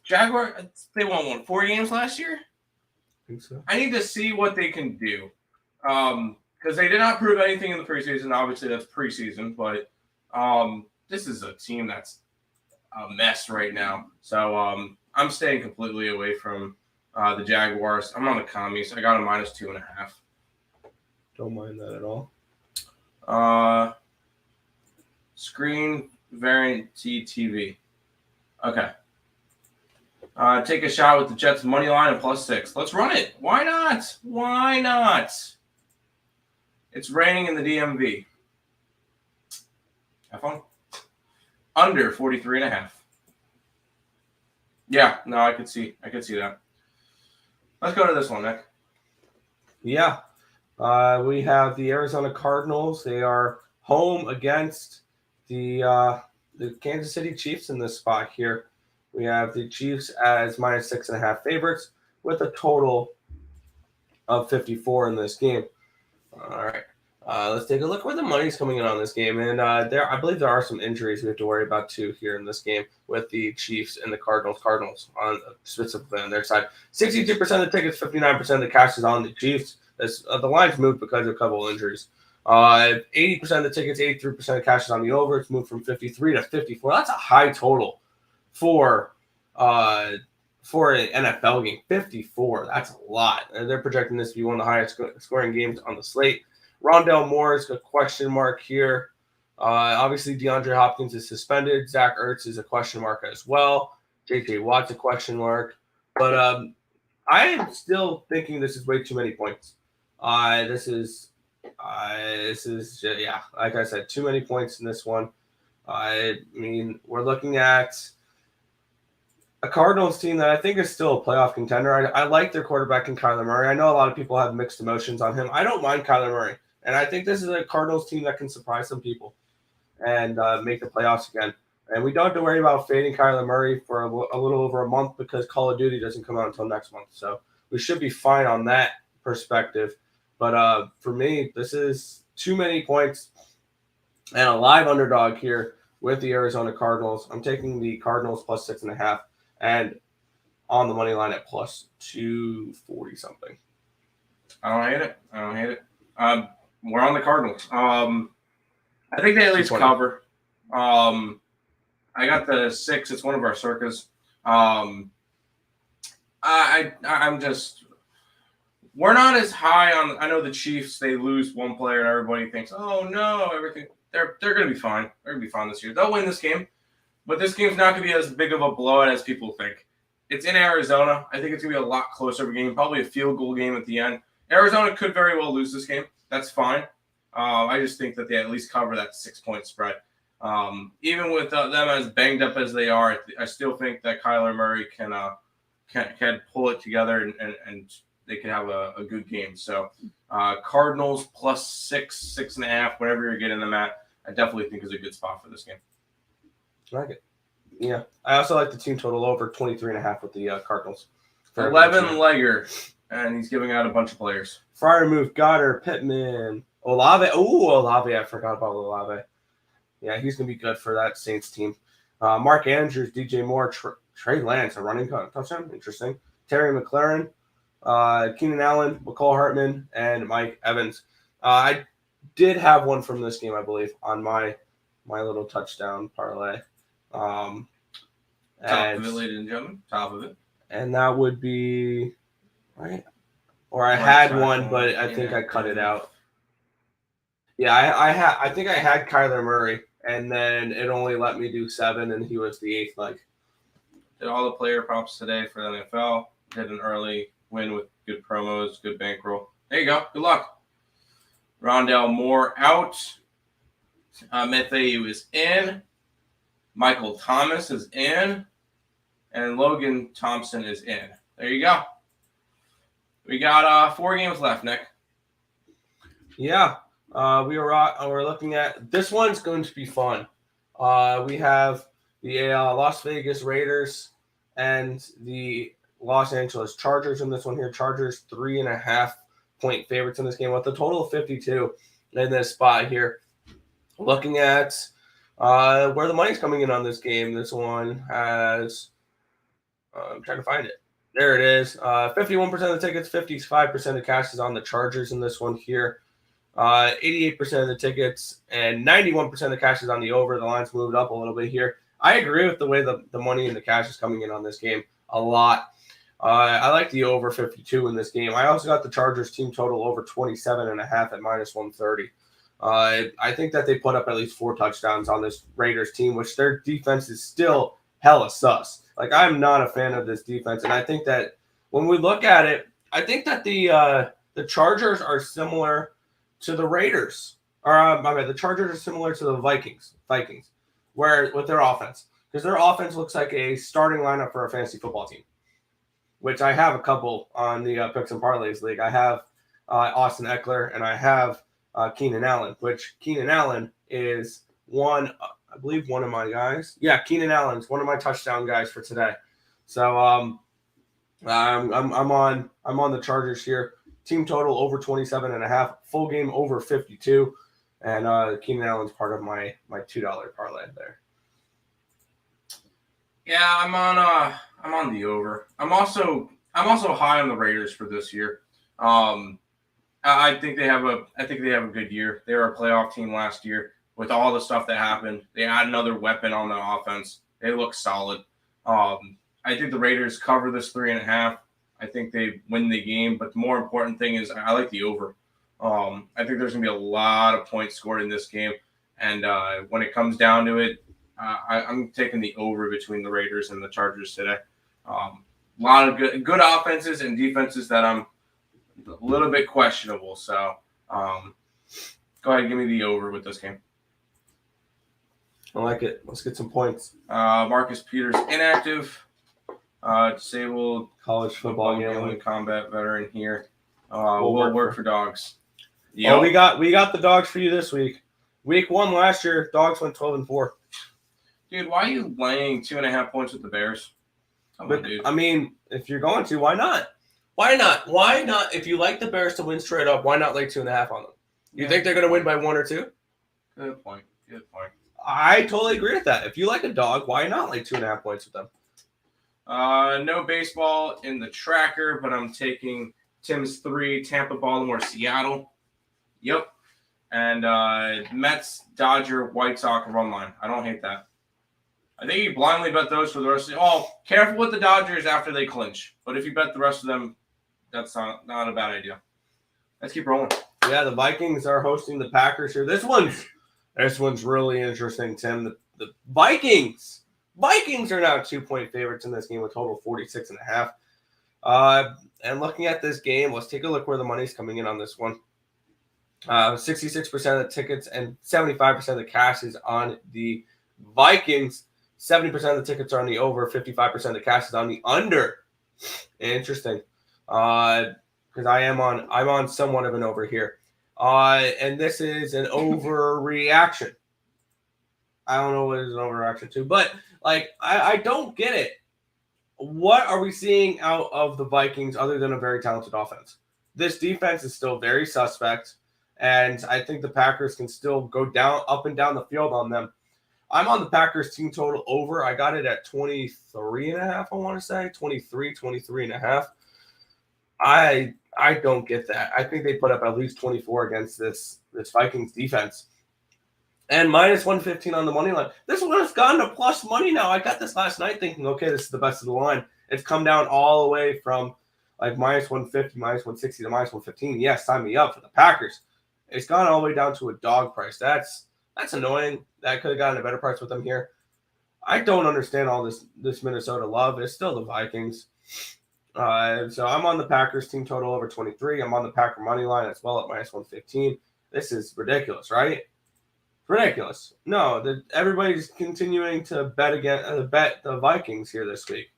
Jaguar, they won 4 games last year? I think so. I need to see what they can do. Because they did not prove anything in the preseason. Obviously, that's preseason. But this is a team that's a mess right now. So I'm staying completely away from the Jaguars. I'm on the Commies. I got a -2.5. Don't mind that at all. Screen variant TTV. Okay. Take a shot with the Jets money line and +6. Let's run it. Why not? Why not? It's raining in the DMV. Have fun. Under 43.5. Yeah, no, I could see that. Let's go to this one, Nick. Yeah. We have the Arizona Cardinals. They are home against the Kansas City Chiefs in this spot here. We have the Chiefs as minus 6.5 favorites with a total of 54 in this game. All right. Let's take a look where the money's coming in on this game. And I believe there are some injuries we have to worry about too here in this game with the Chiefs and the Cardinals. Cardinals on specifically on their side. 62% of the tickets, 59% of the cash is on the Chiefs. The lines moved because of a couple of injuries. 80% of the tickets, 83% of cash is on the over. It's moved from 53 to 54. That's a high total for an NFL game. 54. That's a lot. And they're projecting this to be one of the highest scoring games on the slate. Rondell Moore is a question mark here. Obviously, DeAndre Hopkins is suspended. Zach Ertz is a question mark as well. J.J. Watt's a question mark. But I am still thinking this is way too many points. This is like I said, too many points in this one. I mean, we're looking at a Cardinals team that I think is still a playoff contender. I like their quarterback in Kyler Murray. I know a lot of people have mixed emotions on him. I don't mind Kyler Murray. And I think this is a Cardinals team that can surprise some people and make the playoffs again. And we don't have to worry about fading Kyler Murray for a little over a month because Call of Duty doesn't come out until next month. So we should be fine on that perspective. But for me, this is too many points and a live underdog here with the Arizona Cardinals. I'm taking the Cardinals plus 6.5 and on the money line at plus 240 something. I don't hate it. We're on the Cardinals. I think they at least cover. I got the 6. It's one of our circas. I'm just. We're not as high on. I know the Chiefs. They lose one player, and everybody thinks, "Oh no, everything." They're going to be fine. They're going to be fine this year. They'll win this game, but this game's not going to be as big of a blowout as people think. It's in Arizona. I think it's going to be a lot closer of a game. Probably a field goal game at the end. Arizona could very well lose this game. That's fine. I just think that they at least cover that 6-point spread. Even with them as banged up as they are, I still think that Kyler Murray can pull it together and they can have a good game. So Cardinals plus 6, 6.5, whatever you're getting them at, I definitely think is a good spot for this game. I like it. Yeah. I also like the team total over 23.5 with the Cardinals. 11-legger, and he's giving out a bunch of players. Freiermuth, Goddard, Pittman, Olave. Olave. I forgot about Olave. Yeah, he's going to be good for that Saints team. Mark Andrews, DJ Moore, Trey Lance, a running touchdown. Interesting. Terry McLaurin, Keenan Allen, McCall Hartman, and Mike Evans. I did have one from this game, I believe, on my little touchdown parlay. Top of it, ladies and gentlemen. Top of it. And that would be right. Or I had one, but I think I cut it out. Yeah, I think I had Kyler Murray, and then it only let me do 7, and he was the 8th leg. Did all the player props today for the NFL. Did an early win with good promos, good bankroll. There you go. Good luck. Rondell Moore out. Matthew is in. Michael Thomas is in. And Logan Thompson is in. There you go. We got 4 games left, Nick. Yeah. We're looking at this one's going to be fun. We have the Las Vegas Raiders and the Los Angeles Chargers in this one here. Chargers 3.5-point favorites in this game with a total of 52 in this spot here. Looking at where the money's coming in on this game, this one has I'm trying to find it. There it is. 51% of the tickets, 55% of cash is on the Chargers in this one here. 88% of the tickets and 91% of the cash is on the over. The line's moved up a little bit here. I agree with the way the money and the cash is coming in on this game a lot. I like the over 52 in this game. I also got the Chargers team total over 27.5 at minus 130. I think that they put up at least 4 touchdowns on this Raiders team, which their defense is still hella sus. Like, I'm not a fan of this defense, and I think that when we look at it, I think that the Chargers are similar to the Raiders. The Chargers are similar to the Vikings, where with their offense, because their offense looks like a starting lineup for a fantasy football team, which I have a couple on the Picks and Parleys League. I have Austin Eckler, and I have Keenan Allen, which Keenan Allen is one. I believe one of my guys. Yeah, Keenan Allen's one of my touchdown guys for today. So I'm on the Chargers here. Team total over 27.5. Full game over 52. And Keenan Allen's part of my $2 parlay there. Yeah, I'm on the over. I'm also high on the Raiders for this year. I think they have a good year. They were a playoff team last year with all the stuff that happened. They add another weapon on the offense. They look solid. I think the Raiders cover this 3.5. I think they win the game, but the more important thing is I like the over. I think there's gonna be a lot of points scored in this game, and when it comes down to it, I'm taking the over between the Raiders and the Chargers today. A lot of good offenses and defenses that I'm a little bit questionable. So go ahead and give me the over with this game. I like it. Let's get some points. Marcus Peters inactive. Disabled College football gambling combat veteran here. We'll work for dogs. Yep. Oh, we got the dogs for you this week. Week 1 last year, dogs went 12-4. Dude, why are you laying 2.5 points with the Bears? Dude. I mean, if you're going to, why not? Why not? Why not? If you like the Bears to win straight up, why not lay 2.5 on them? You think they're going to win by 1 or 2? Good point. I totally agree with that. If you like a dog, why not lay 2.5 points with them? No baseball in the tracker, but I'm taking Tim's 3, Tampa, Baltimore, Seattle. Yep. And Mets, Dodger, White Sox run line. I don't hate that. I think you blindly bet those for the rest of the – oh, careful with the Dodgers after they clinch. But if you bet the rest of them, that's not a bad idea. Let's keep rolling. Yeah, the Vikings are hosting the Packers here. This one's really interesting, Tim. The Vikings are now 2-point favorites in this game with total 46.5. And looking at this game, let's take a look where the money's coming in on this one. 66% of the tickets and 75% of the cash is on the Vikings. 70% of the tickets are on the over. 55% of the cash is on the under. Interesting. Because I'm on somewhat of an over here. And this is an overreaction. I don't know what it is an overreaction to, but I don't get it. What are we seeing out of the Vikings other than a very talented offense? This defense is still very suspect, and I think the Packers can still go up and down the field on them. I'm on the Packers team total over. I got it at 23.5, I want to say. 23.5. I don't get that. I think they put up at least 24 against this Vikings defense. And minus 115 on the money line. This one has gone to plus money now. I got this last night thinking, okay, this is the best of the line. It's come down all the way from like minus 150, minus 160 to minus 115. Yes, sign me up for the Packers. It's gone all the way down to a dog price. That's annoying. That could have gotten a better price with them here. I don't understand all this Minnesota love. It's still the Vikings. So I'm on the Packers team total over 23. I'm on the Packer money line as well at minus 115. This is ridiculous, right? Ridiculous. No, everybody's continuing to bet the Vikings here this week.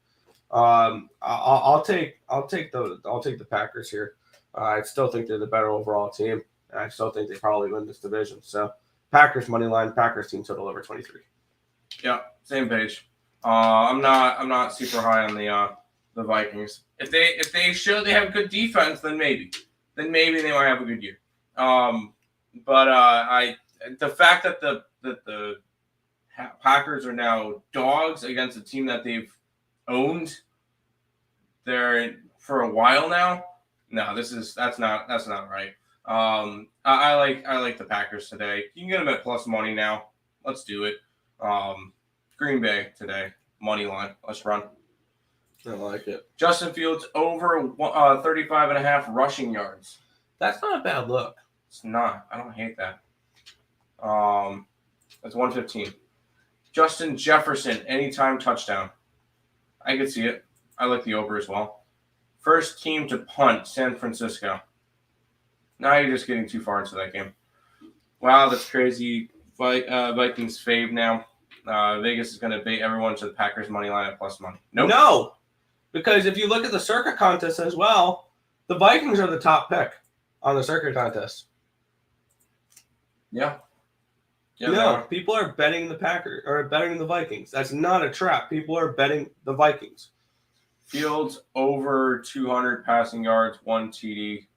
I'll take the Packers here. I still think they're the better overall team. And I still think they probably win this division. So Packers money line, Packers team total over 23. Yeah, same page. I'm not super high on the Vikings. If they show they have good defense, then maybe they might have a good year. But the fact that the Packers are now dogs against a team that they've owned there for a while now. No, that's not right. I like the Packers today. You can get them at plus money now. Let's do it. Green Bay today, money line. Let's run. I like it. Justin Fields over 35.5 rushing yards. That's not a bad look. It's not. I don't hate that. That's 115. Justin Jefferson, anytime touchdown. I could see it. I like the over as well. First team to punt, San Francisco. Now you're just getting too far into that game. Wow, that's crazy. Vikings fave now. Vegas is going to bait everyone to the Packers money line at plus money. Nope. No, because if you look at the circuit contest as well, the Vikings are the top pick on the circuit contest. Yeah. Yeah, they No, are. people are betting the Packers or betting the Vikings. That's not a trap. People are betting the Vikings. Fields over 200 passing yards, 1 TD,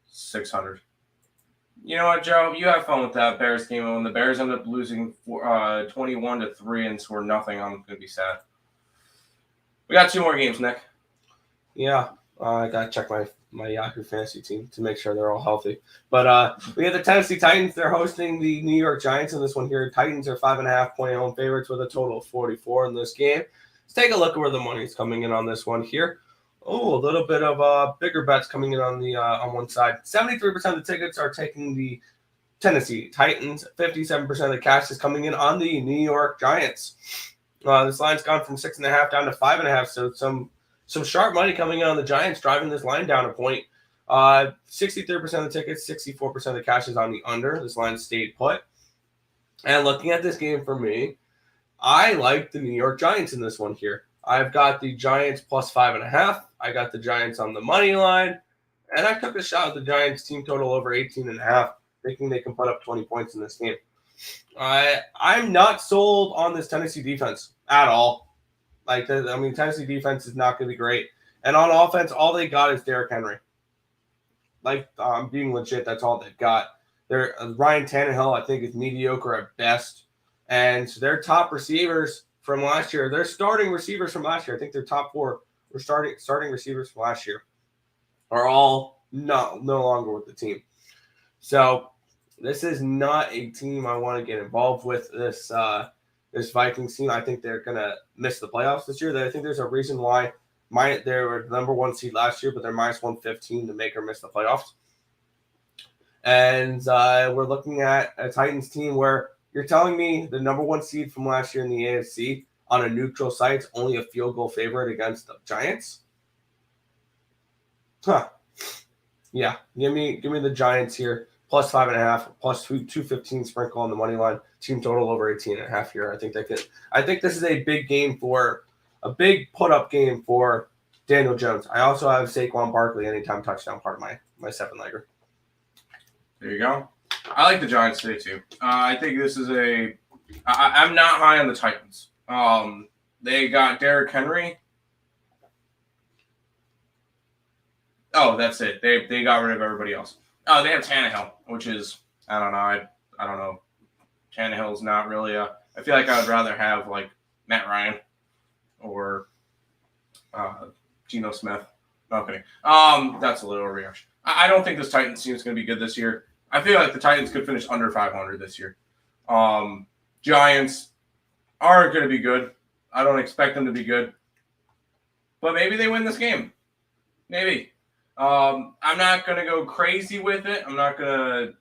600. You know what, Joe? You have fun with that Bears game. When the Bears end up losing 21-3 and score nothing, I'm going to be sad. We got 2 more games, Nick. Yeah, I gotta check my Yahoo fantasy team to make sure they're all healthy. But we have the Tennessee Titans. They're hosting the New York Giants in this one here. Titans are 5.5-point home favorites with a total of 44 in this game. Let's take a look at where the money's coming in on this one here. Oh, a little bit of bigger bets coming in on one side. 73% of the tickets are taking the Tennessee Titans. 57% of the cash is coming in on the New York Giants. This line's gone from 6.5 down to 5.5, so some sharp money coming in on the Giants, driving this line down a point. 63% of the tickets, 64% of the cash is on the under. This line stayed put. And looking at this game for me, I like the New York Giants in this one here. I've got the Giants plus 5.5. I got the Giants on the money line. And I took a shot at the Giants team total over 18.5, thinking they can put up 20 points in this game. I'm not sold on this Tennessee defense at all. Tennessee defense is not going to be great. And on offense, all they got is Derrick Henry. Being legit, that's all they've got. Ryan Tannehill, I think, is mediocre at best. And their top receivers from last year, their starting receivers from last year, I think their top 4 were starting receivers from last year, are all no longer with the team. So this is not a team I want to get involved with. This Vikings team, I think they're going to miss the playoffs this year. I think there's a reason why they were the number 1 seed last year, but they're minus 115 to make or miss the playoffs. And we're looking at a Titans team where you're telling me the number 1 seed from last year in the AFC on a neutral site is only a field goal favorite against the Giants? Huh. Yeah, give me the Giants here. Plus 5.5, plus 215 sprinkle on the money line. Team total over 18.5 here. I think this is a big game big put up game for Daniel Jones. I also have Saquon Barkley anytime touchdown part of my 7-legger. There you go. I like the Giants today too. I think this is I'm not high on the Titans. They got Derrick Henry. Oh, that's it. They got rid of everybody else. Oh, they have Tannehill, which is, I don't know. I don't know. Tannehill's not really I feel like I would rather have like Matt Ryan or Geno Smith. Okay. That's a little reaction. I don't think this Titans team is going to be good this year. I feel like the Titans could finish under 500 this year. Giants aren't going to be good. I don't expect them to be good. But maybe they win this game. Maybe. I'm not going to go crazy with it. I'm not going to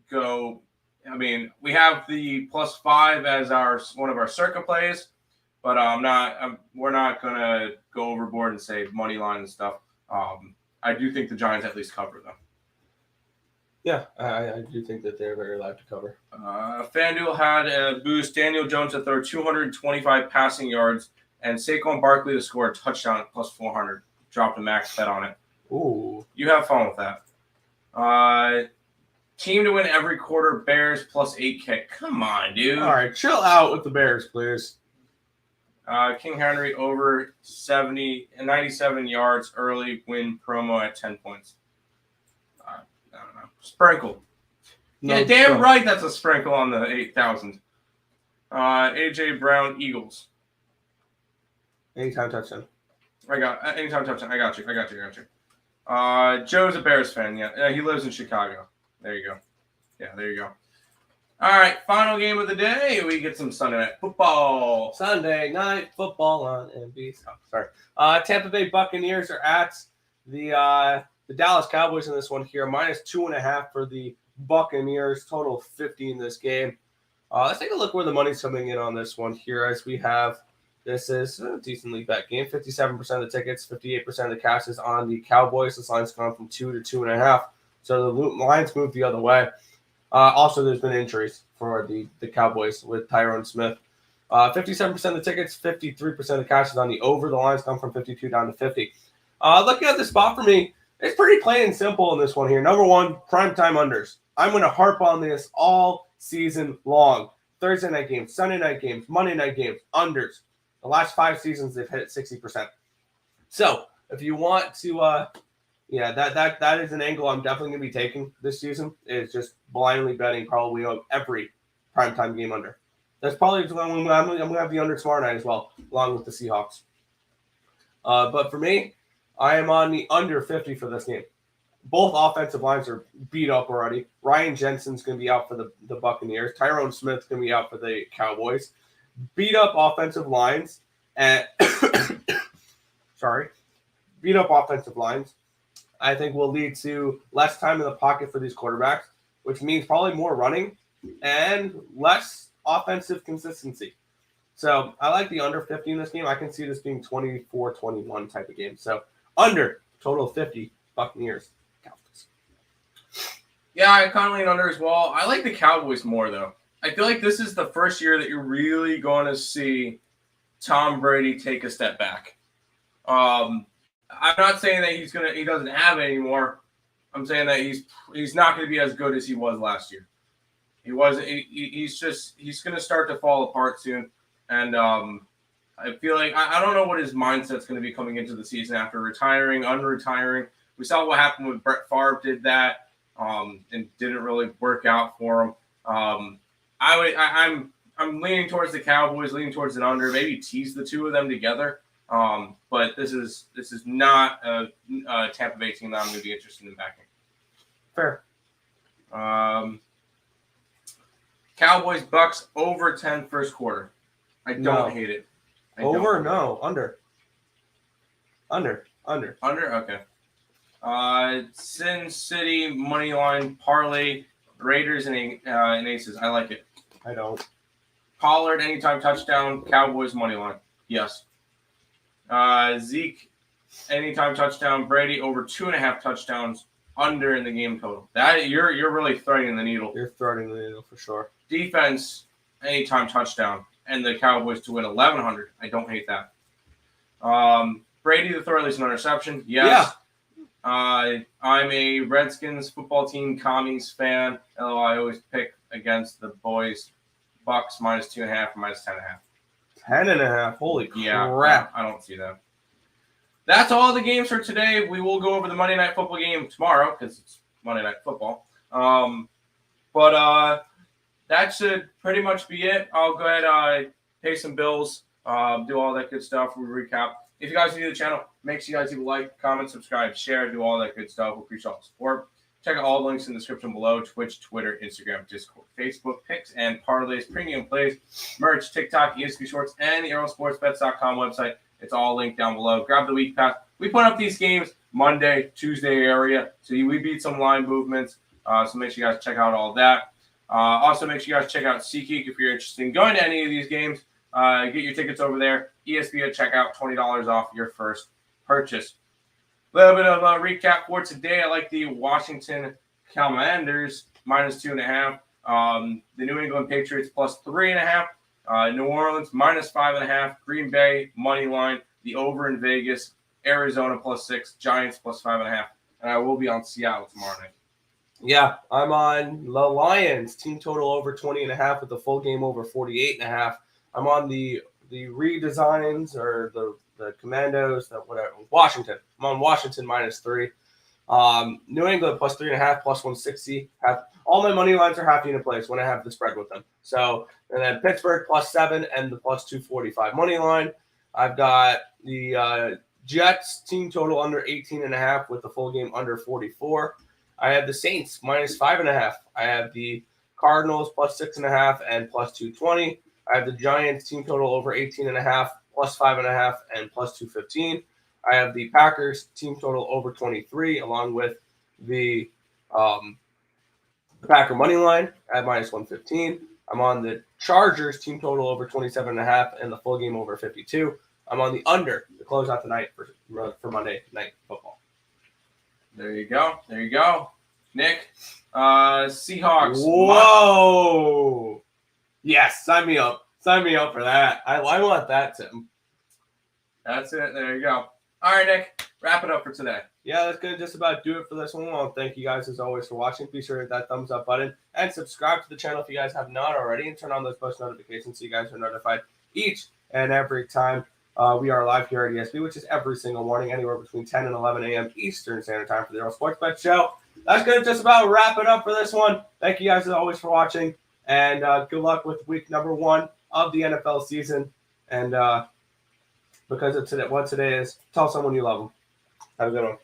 go. I mean, we have the plus 5 as one of our circa plays, but we're not going to go overboard and say money line and stuff. I do think the Giants at least cover them. Yeah, I do think that they're very live to cover. FanDuel had a boost Daniel Jones to throw 225 passing yards and Saquon Barkley to score a touchdown at plus 400. Dropped a max bet on it. Ooh. You have fun with that. Team to win every quarter, Bears plus 8K. Come on, dude. All right, chill out with the Bears, please. King Henry over 97 yards, early win promo at 10 points. I don't know. Sprinkle. No, yeah, damn right that's a sprinkle on the 8,000. AJ Brown, Eagles. Anytime touchdown. Anytime touchdown. I got you. Joe's a Bears fan. Yeah, he lives in Chicago. There you go. Yeah, there you go. All right, final game of the day. We get some Sunday night football. Sunday night football on NBC. Oh, sorry. Tampa Bay Buccaneers are at the Dallas Cowboys in this one here. Minus 2.5 for the Buccaneers. Total 50 in this game. Let's take a look where the money's coming in on this one here as we have. This is a decently bet game. 57% of the tickets, 58% of the cash is on the Cowboys. This line's gone from 2 to 2.5. So the lines moved the other way. Also, there's been injuries for the Cowboys with Tyron Smith. 57% of the tickets, 53% of the cash is on the over. The lines come from 52 down to 50. Looking at the spot for me, it's pretty plain and simple in this one here. Number 1, primetime unders. I'm going to harp on this all season long. Thursday night games, Sunday night games, Monday night games, unders. The last 5 seasons, they've hit 60%. So if you want to, that is an angle I'm definitely going to be taking this season, is just blindly betting probably on every primetime game under. That's probably I'm going to have the under tomorrow night as well, along with the Seahawks. But for me, I am on the under 50 for this game. Both offensive lines are beat up already. Ryan Jensen's going to be out for the Buccaneers. Tyrone Smith's going to be out for the Cowboys. Beat up offensive lines and beat up offensive lines, I think will lead to less time in the pocket for these quarterbacks, which means probably more running and less offensive consistency. So I like the under 50 in this game. I can see this being 24-21 type of game. So under, total of 50, Buccaneers. Cowboys. Yeah, I kind of lean under as well. I like the Cowboys more, though. I feel like this is the first year that you're really going to see Tom Brady take a step back. I'm not saying that he doesn't have it anymore. I'm saying that he's not going to be as good as he was last year. He wasn't. He's going to start to fall apart soon, and I feel like I don't know what his mindset's going to be coming into the season after retiring, unretiring. We saw what happened when Brett Favre did that, and didn't really work out for him. I'm leaning towards the Cowboys, leaning towards an under, maybe tease the two of them together. But this is not a Tampa Bay team that I'm going to be interested in backing. Fair. Cowboys Bucks over 10 first quarter. I don't hate it. Over? No, under. Under? Okay. Sin City money line parlay Raiders and Aces. I like it. I don't. Pollard anytime touchdown. Cowboys money line. Yes. Zeke anytime touchdown. Brady over 2.5 touchdowns. Under in the game total. That you're really threading the needle. You're threading the needle for sure. Defense anytime touchdown and the Cowboys to win 1,100. I don't hate that. Brady to throw at least an interception. Yes. Yeah. I'm a Redskins football team commies fan. Although I always pick against the boys. Bucks minus 2.5 or minus 10.5. 10.5. Holy crap! I don't see that. That's all the games for today. We will go over the Monday Night Football game tomorrow because it's Monday Night Football. But that should pretty much be it. I'll go ahead pay some bills, do all that good stuff. We recap. If you guys are new to the channel, make sure you guys leave a like, comment, subscribe, share, do all that good stuff. We appreciate all the support. Check out all the links in the description below: Twitch, Twitter, Instagram, Discord, Facebook, picks and parlays, premium plays, merch, TikTok, ESP Shorts, and the EarleSportsBets.com website. It's all linked down below. Grab the week pass. We put up these games Monday, Tuesday area, so we beat some line movements. So make sure you guys check out all that. Also, make sure you guys check out SeatGeek if you're interested in going to any of these games. Get your tickets over there. ESP at checkout, $20 off your first purchase. A little bit of a recap for today. I like the Washington Commanders minus 2.5. The New England Patriots plus 3.5. New Orleans minus 5.5. Green Bay money line. The over in Vegas. Arizona plus 6. Giants plus 5.5. And I will be on Seattle tomorrow night. Yeah, I'm on the Lions team total over 20.5 with the full game over 48.5. I'm on the redesigns or the Commandos, whatever. Washington. I'm on Washington minus 3. New England plus 3.5 plus 160. All my money lines are half unit plays when I have the spread with them. So, and then Pittsburgh plus 7 and the plus 245 money line. I've got the Jets team total under 18.5 with the full game under 44. I have the Saints minus 5.5. I have the Cardinals plus 6.5 and plus 220. I have the Giants team total over 18.5 plus 5.5 and plus 215. I have the Packers team total over 23 along with the Packer money line at minus 115. I'm on the Chargers team total over 27.5 and the full game over 52. I'm on the under to close out the night for Monday Night Football. There you go. Nick, Seahawks. Whoa. Yes, sign me up. Sign me up for that. I want that, Tim. That's it. There you go. All right, Nick. wrap it up for today. Yeah, that's going to just about do it for this one. I want to thank you guys as always for watching. Be sure to hit that thumbs up button and subscribe to the channel if you guys have not already, and turn on those post notifications so you guys are notified each and every time we are live here at ESB, which is every single morning, anywhere between 10 and 11 a.m. Eastern Standard Time for the Earle Sports Bet Show. That's going to just about wrap it up for this one. Thank you guys as always for watching, and good luck with week number 1 of the NFL season. And because of today, what today is, tell someone you love them. Have a good one.